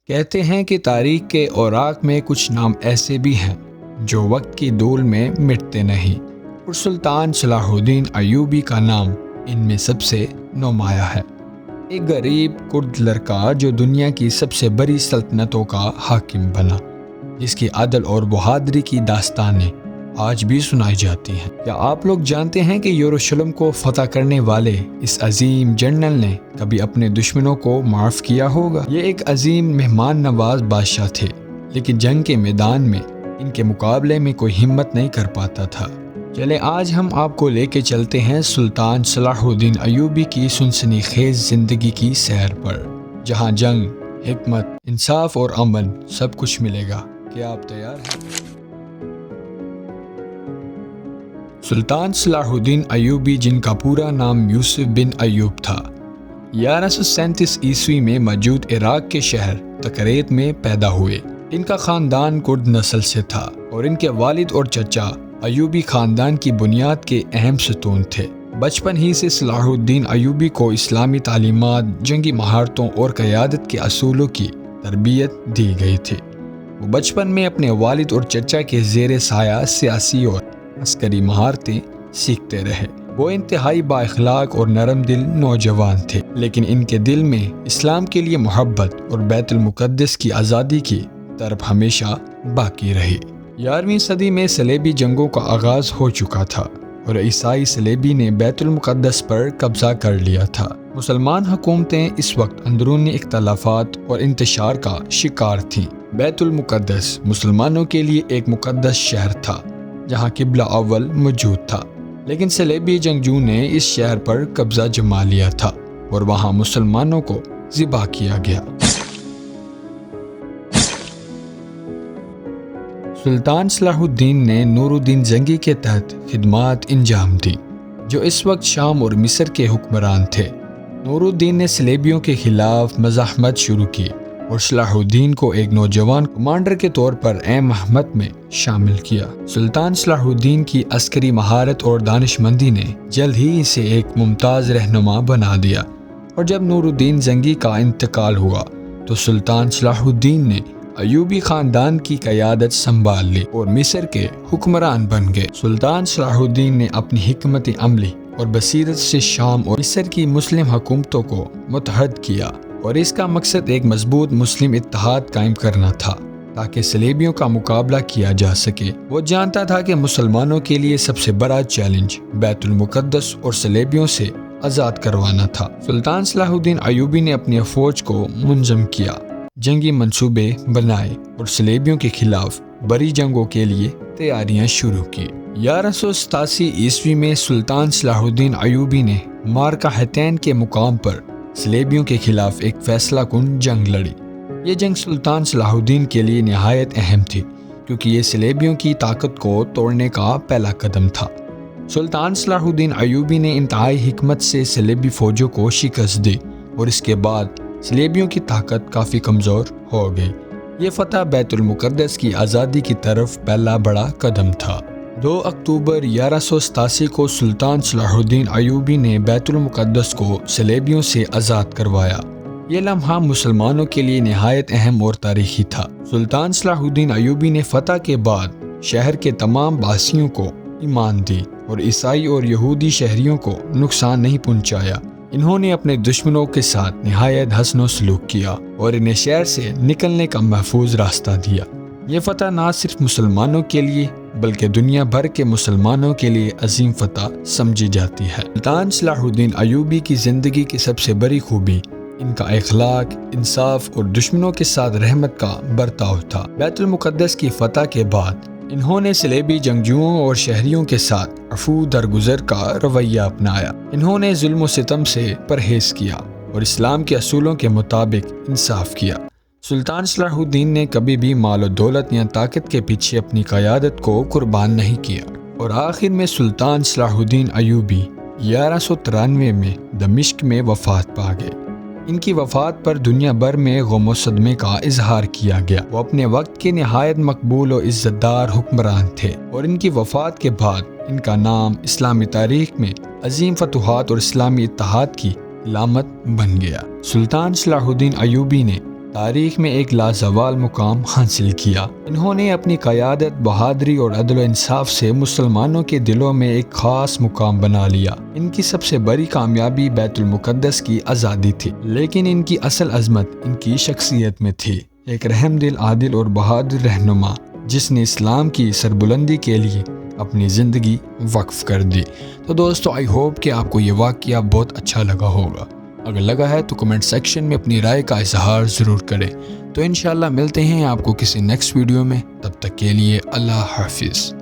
کہتے ہیں کہ تاریخ کے اوراق میں کچھ نام ایسے بھی ہیں جو وقت کی دھول میں مٹتے نہیں، اور سلطان صلاح الدین ایوبی کا نام ان میں سب سے نمایاں ہے۔ ایک غریب کرد لڑکا جو دنیا کی سب سے بڑی سلطنتوں کا حاکم بنا، جس کی عدل اور بہادری کی داستانیں آج بھی سنائی جاتی ہیں۔ کیا آپ لوگ جانتے ہیں کہ یروشلم کو فتح کرنے والے اس عظیم جنرل نے کبھی اپنے دشمنوں کو معاف کیا ہوگا؟ یہ ایک عظیم مہمان نواز بادشاہ تھے، لیکن جنگ کے میدان میں ان کے مقابلے میں کوئی ہمت نہیں کر پاتا تھا۔ چلے آج ہم آپ کو لے کے چلتے ہیں سلطان صلاح الدین ایوبی کی سنسنی خیز زندگی کی سیر پر، جہاں جنگ، حکمت، انصاف اور امن سب کچھ ملے گا۔ کیا آپ تیار ہیں؟ سلطان صلاح الدین ایوبی، جن کا پورا نام یوسف بن ایوب تھا، 1137 عیسوی میں موجود عراق کے شہر تکریت میں پیدا ہوئے۔ ان کا خاندان کرد نسل سے تھا اور ان کے والد اور چچا ایوبی خاندان کی بنیاد کے اہم ستون تھے۔ بچپن ہی سے صلاح الدین ایوبی کو اسلامی تعلیمات، جنگی مہارتوں اور قیادت کے اصولوں کی تربیت دی گئی تھی۔ وہ بچپن میں اپنے والد اور چچا کے زیر سایہ سیاسی اور عسکری مہارتیں سیکھتے رہے۔ وہ انتہائی با اخلاق اور نرم دل نوجوان تھے، لیکن ان کے دل میں اسلام کے لیے محبت اور بیت المقدس کی آزادی کی طرف ہمیشہ باقی رہی۔ 11ویں صدی میں صلیبی جنگوں کا آغاز ہو چکا تھا اور عیسائی صلیبی نے بیت المقدس پر قبضہ کر لیا تھا۔ مسلمان حکومتیں اس وقت اندرونی اختلافات اور انتشار کا شکار تھیں۔ بیت المقدس مسلمانوں کے لیے ایک مقدس شہر تھا جہاں قبلہ اول موجود تھا، لیکن صلیبی جنگجو نے اس شہر پر قبضہ جما لیا تھا اور وہاں مسلمانوں کو ذبح کیا گیا۔ سلطان صلاح الدین نے نور الدین زنگی کے تحت خدمات انجام دی، جو اس وقت شام اور مصر کے حکمران تھے۔ نور الدین نے صلیبیوں کے خلاف مزاحمت شروع کی اور صلاح الدین کو ایک نوجوان کمانڈر کے طور پر مہمت میں شامل کیا۔ سلطان صلاح الدین کی عسکری مہارت اور دانش مندی نے جلد ہی اسے ایک ممتاز رہنما بنا دیا، اور جب نور الدین زنگی کا انتقال ہوا تو سلطان صلاح الدین نے ایوبی خاندان کی قیادت سنبھال لی اور مصر کے حکمران بن گئے۔ سلطان صلاح الدین نے اپنی حکمت عملی اور بصیرت سے شام اور مصر کی مسلم حکومتوں کو متحد کیا، اور اس کا مقصد ایک مضبوط مسلم اتحاد قائم کرنا تھا تاکہ صلیبیوں کا مقابلہ کیا جا سکے۔ وہ جانتا تھا کہ مسلمانوں کے لیے سب سے بڑا چیلنج بیت المقدس اور صلیبیوں سے آزاد کروانا تھا۔ سلطان صلاح الدین ایوبی نے اپنی فوج کو منظم کیا، جنگی منصوبے بنائے اور صلیبیوں کے خلاف بڑی جنگوں کے لیے تیاریاں شروع کی۔ 1187 عیسوی میں سلطان صلاح الدین ایوبی نے مارکہ حطین کے مقام پر صلیبیوں کے خلاف ایک فیصلہ کن جنگ لڑی۔ یہ جنگ سلطان صلاح الدین کے لیے نہایت اہم تھی، کیونکہ یہ صلیبیوں کی طاقت کو توڑنے کا پہلا قدم تھا۔ سلطان صلاح الدین ایوبی نے انتہائی حکمت سے صلیبی فوجوں کو شکست دی، اور اس کے بعد صلیبیوں کی طاقت کافی کمزور ہو گئی۔ یہ فتح بیت المقدس کی آزادی کی طرف پہلا بڑا قدم تھا۔ 2 اکتوبر 1187 کو سلطان صلاح الدین ایوبی نے بیت المقدس کو صلیبیوں سے آزاد کروایا۔ یہ لمحہ مسلمانوں کے لیے نہایت اہم اور تاریخی تھا۔ سلطان صلاح الدین ایوبی نے فتح کے بعد شہر کے تمام باسیوں کو ایمان دی اور عیسائی اور یہودی شہریوں کو نقصان نہیں پہنچایا۔ انہوں نے اپنے دشمنوں کے ساتھ نہایت حسن و سلوک کیا اور انہیں شہر سے نکلنے کا محفوظ راستہ دیا۔ یہ فتح نہ صرف مسلمانوں کے لیے بلکہ دنیا بھر کے مسلمانوں کے لیے عظیم فتح سمجھی جاتی ہے۔ سلطان صلاح الدین ایوبی کی زندگی کی سب سے بڑی خوبی ان کا اخلاق، انصاف اور دشمنوں کے ساتھ رحمت کا برتاؤ تھا۔ بیت المقدس کی فتح کے بعد انہوں نے صلیبی جنگجوؤں اور شہریوں کے ساتھ عفو درگزر کا رویہ اپنایا۔ انہوں نے ظلم و ستم سے پرہیز کیا اور اسلام کے اصولوں کے مطابق انصاف کیا۔ سلطان صلاح الدین نے کبھی بھی مال و دولت یا طاقت کے پیچھے اپنی قیادت کو قربان نہیں کیا، اور آخر میں سلطان صلاح الدین ایوبی 1193 میں دمشق میں وفات پا گئے۔ ان کی وفات پر دنیا بھر میں غم و صدمے کا اظہار کیا گیا۔ وہ اپنے وقت کے نہایت مقبول و عزت دار حکمران تھے، اور ان کی وفات کے بعد ان کا نام اسلامی تاریخ میں عظیم فتوحات اور اسلامی اتحاد کی علامت بن گیا۔ سلطان صلاح الدین ایوبی نے تاریخ میں ایک لازوال مقام حاصل کیا۔ انہوں نے اپنی قیادت، بہادری اور عدل و انصاف سے مسلمانوں کے دلوں میں ایک خاص مقام بنا لیا۔ ان کی سب سے بڑی کامیابی بیت المقدس کی آزادی تھی، لیکن ان کی اصل عظمت ان کی شخصیت میں تھی، ایک رحم دل، عادل اور بہادر رہنما جس نے اسلام کی سربلندی کے لیے اپنی زندگی وقف کر دی۔ تو دوستو، آئی ہوپ کہ آپ کو یہ واقعہ بہت اچھا لگا ہوگا۔ اگر لگا ہے تو کمنٹ سیکشن میں اپنی رائے کا اظہار ضرور کریں۔ تو انشاءاللہ ملتے ہیں آپ کو کسی نیکسٹ ویڈیو میں، تب تک کے لیے اللہ حافظ۔